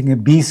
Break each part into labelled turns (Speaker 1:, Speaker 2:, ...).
Speaker 1: 20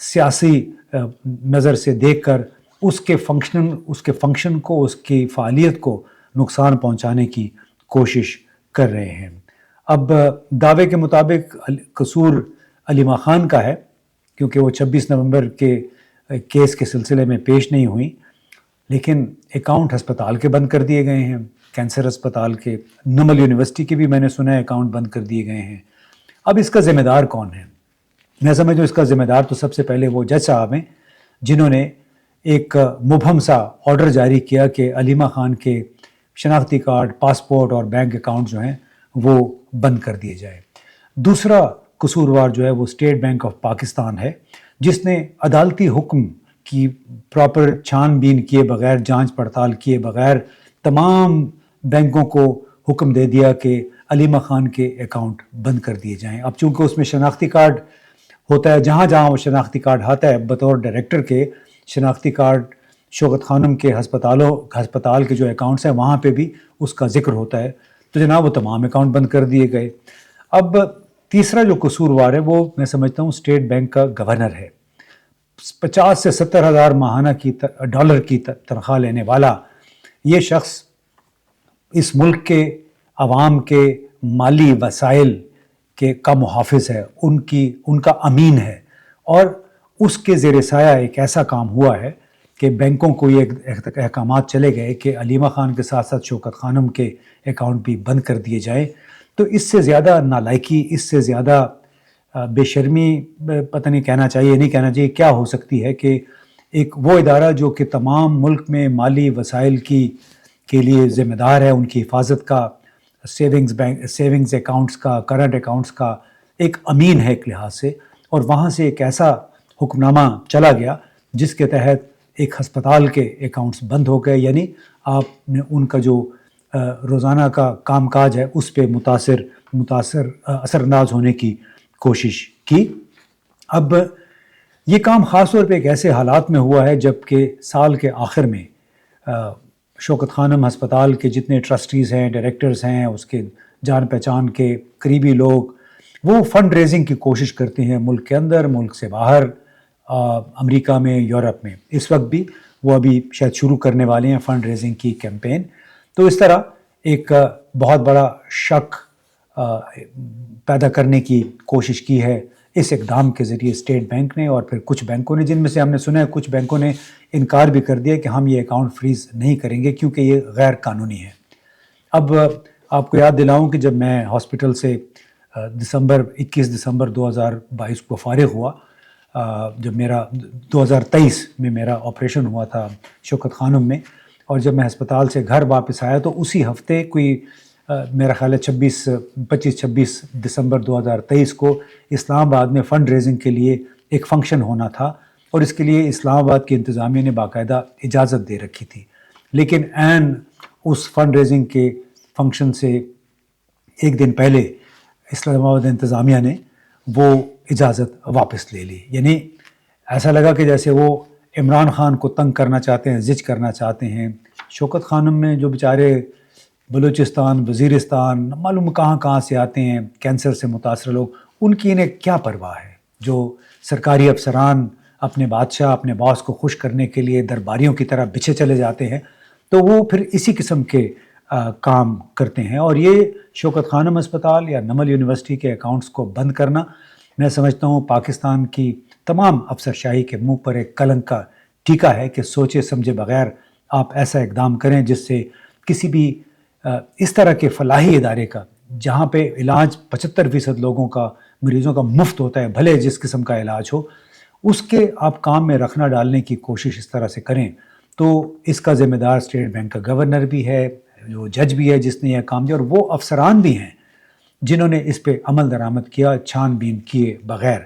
Speaker 1: سیاسی نظر سے دیکھ کر اس کے فنکشن کو، اس کی فعالیت کو نقصان پہنچانے کی کوشش کر رہے ہیں۔ اب دعوے کے مطابق قصور علیمہ خان کا ہے، کیونکہ وہ 26 نومبر کے کیس کے سلسلے میں پیش نہیں ہوئی، لیکن اکاؤنٹ ہسپتال کے بند کر دیے گئے ہیں، کینسر ہسپتال کے، نمل یونیورسٹی کے بھی میں نے سنا ہے اکاؤنٹ بند کر دیے گئے ہیں۔ اب اس کا ذمہ دار کون ہے؟ میں سمجھتا ہوں اس کا ذمہ دار تو سب سے پہلے وہ جج صاحب ہیں جنہوں نے ایک مبہم سا آرڈر جاری کیا کہ علیمہ خان کے شناختی کارڈ، پاسپورٹ اور بینک اکاؤنٹ جو ہیں وہ بند کر دیے جائے۔ دوسرا قصوروار جو ہے وہ اسٹیٹ بینک آف پاکستان ہے، جس نے عدالتی حکم کی پراپر چھان بین کیے بغیر، جانچ پڑتال کیے بغیر تمام بینکوں کو حکم دے دیا کہ علیمہ خان کے اکاؤنٹ بند کر دیے جائیں۔ اب چونکہ اس میں شناختی کارڈ ہوتا ہے، جہاں جہاں وہ شناختی کارڈ آتا ہے، بطور ڈائریکٹر کے شناختی کارڈ شوکت خانم کے ہسپتال کے جو اکاؤنٹس ہیں وہاں پہ بھی اس کا ذکر ہوتا ہے، تو جناب وہ تمام اکاؤنٹ بند کر دیے گئے۔ اب تیسرا جو قصوروار ہے وہ میں سمجھتا ہوں اسٹیٹ بینک کا گورنر ہے۔ 50 سے 70 ہزار ماہانہ ڈالر کی تنخواہ لینے والا یہ شخص اس ملک کے عوام کے مالی وسائل کا محافظ ہے، ان کا امین ہے، اور اس کے زیر سایہ ایک ایسا کام ہوا ہے کہ بینکوں کو یہ احکامات چلے گئے کہ علیمہ خان کے ساتھ ساتھ شوکت خانم کے اکاؤنٹ بھی بند کر دیے جائیں۔ تو اس سے زیادہ نالائکی، اس سے زیادہ بے شرمی، پتہ نہیں کہنا چاہیے نہیں کہنا چاہیے، کیا ہو سکتی ہے کہ ایک وہ ادارہ جو کہ تمام ملک میں مالی وسائل کے لیے ذمہ دار ہے، ان کی حفاظت کا، سیونگز اکاؤنٹس کا، کرنٹ اکاؤنٹس کا ایک امین ہے ایک لحاظ سے، اور وہاں سے ایک ایسا حکم نامہ چلا گیا جس کے تحت ایک ہسپتال کے اکاؤنٹس بند ہو گئے، یعنی آپ نے ان کا جو روزانہ کا کام کاج ہے اس پہ متاثر اثر انداز ہونے کی کوشش کی۔ اب یہ کام خاص طور پہ ایک ایسے حالات میں ہوا ہے جب کہ سال کے آخر میں شوکت خانم ہسپتال کے جتنے ٹرسٹیز ہیں، ڈائریکٹرز ہیں، اس کے جان پہچان کے قریبی لوگ، وہ فنڈ ریزنگ کی کوشش کرتے ہیں ملک کے اندر، ملک سے باہر، امریکہ میں، یورپ میں۔ اس وقت بھی وہ ابھی شاید شروع کرنے والے ہیں فنڈ ریزنگ کی کیمپین۔ تو اس طرح ایک بہت بڑا شک پیدا کرنے کی کوشش کی ہے اس اقدام کے ذریعے اسٹیٹ بینک نے، اور پھر کچھ بینکوں نے، جن میں سے ہم نے سنا ہے کچھ بینکوں نے انکار بھی کر دیا کہ ہم یہ اکاؤنٹ فریز نہیں کریں گے کیونکہ یہ غیر قانونی ہے۔ اب آپ کو یاد دلاؤں کہ جب میں ہاسپٹل سے 21 دسمبر 2022 کو فارغ ہوا، جب میرا 2023 میں میرا آپریشن ہوا تھا شوکت خانم میں، اور جب میں ہسپتال سے گھر واپس آیا تو اسی ہفتے کوئی میرا خیال ہے 25-26 دسمبر 2023 کو اسلام آباد میں فنڈ ریزنگ کے لیے ایک فنکشن ہونا تھا، اور اس کے لیے اسلام آباد کی انتظامیہ نے باقاعدہ اجازت دے رکھی تھی، لیکن عین اس فنڈ ریزنگ کے فنکشن سے ایک دن پہلے اسلام آباد انتظامیہ نے وہ اجازت واپس لے لی۔ یعنی ایسا لگا کہ جیسے وہ عمران خان کو تنگ کرنا چاہتے ہیں، زج کرنا چاہتے ہیں۔ شوکت خانم میں جو بیچارے بلوچستان، وزیرستان، معلوم کہاں سے آتے ہیں کینسر سے متاثر لوگ، ان کی انہیں کیا پرواہ ہے؟ جو سرکاری افسران اپنے بادشاہ، اپنے باس کو خوش کرنے کے لیے درباریوں کی طرح بچھے چلے جاتے ہیں، تو وہ پھر اسی قسم کے کام کرتے ہیں۔ اور یہ شوکت خانم ہسپتال یا نمل یونیورسٹی کے اکاؤنٹس کو بند کرنا، میں سمجھتا ہوں پاکستان کی تمام افسرشاہی کے منہ پر ایک کلنک کا ٹیکا ہے کہ سوچے سمجھے بغیر آپ ایسا اقدام کریں جس سے کسی بھی اس طرح کے فلاحی ادارے کا، جہاں پہ علاج 75% لوگوں کا، مریضوں کا مفت ہوتا ہے، بھلے جس قسم کا علاج ہو، اس کے آپ کام میں رکھنا ڈالنے کی کوشش اس طرح سے کریں، تو اس کا ذمہ دار اسٹیٹ بینک کا گورنر بھی ہے، جو جج بھی ہے جس نے یہ کام کیا، اور وہ افسران بھی ہیں جنہوں نے اس پہ عمل درآمد کیا چھان بین کیے بغیر۔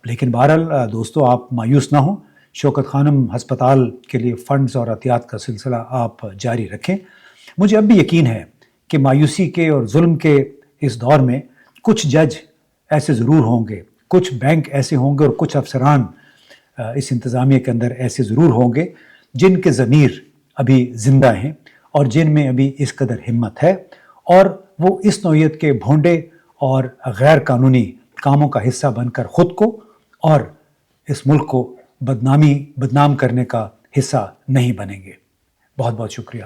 Speaker 1: لیکن بہرحال دوستو، آپ مایوس نہ ہوں، شوکت خانم ہسپتال کے لیے فنڈز اور عطیات کا سلسلہ آپ جاری رکھیں۔ مجھے اب بھی یقین ہے کہ مایوسی کے اور ظلم کے اس دور میں کچھ جج ایسے ضرور ہوں گے، کچھ بینک ایسے ہوں گے، اور کچھ افسران اس انتظامیہ کے اندر ایسے ضرور ہوں گے جن کے ضمیر ابھی زندہ ہیں اور جن میں ابھی اس قدر ہمت ہے، اور وہ اس نوعیت کے بھونڈے اور غیر قانونی کاموں کا حصہ بن کر خود کو اور اس ملک کو بدنام کرنے کا حصہ نہیں بنیں گے. بہت بہت شکریہ.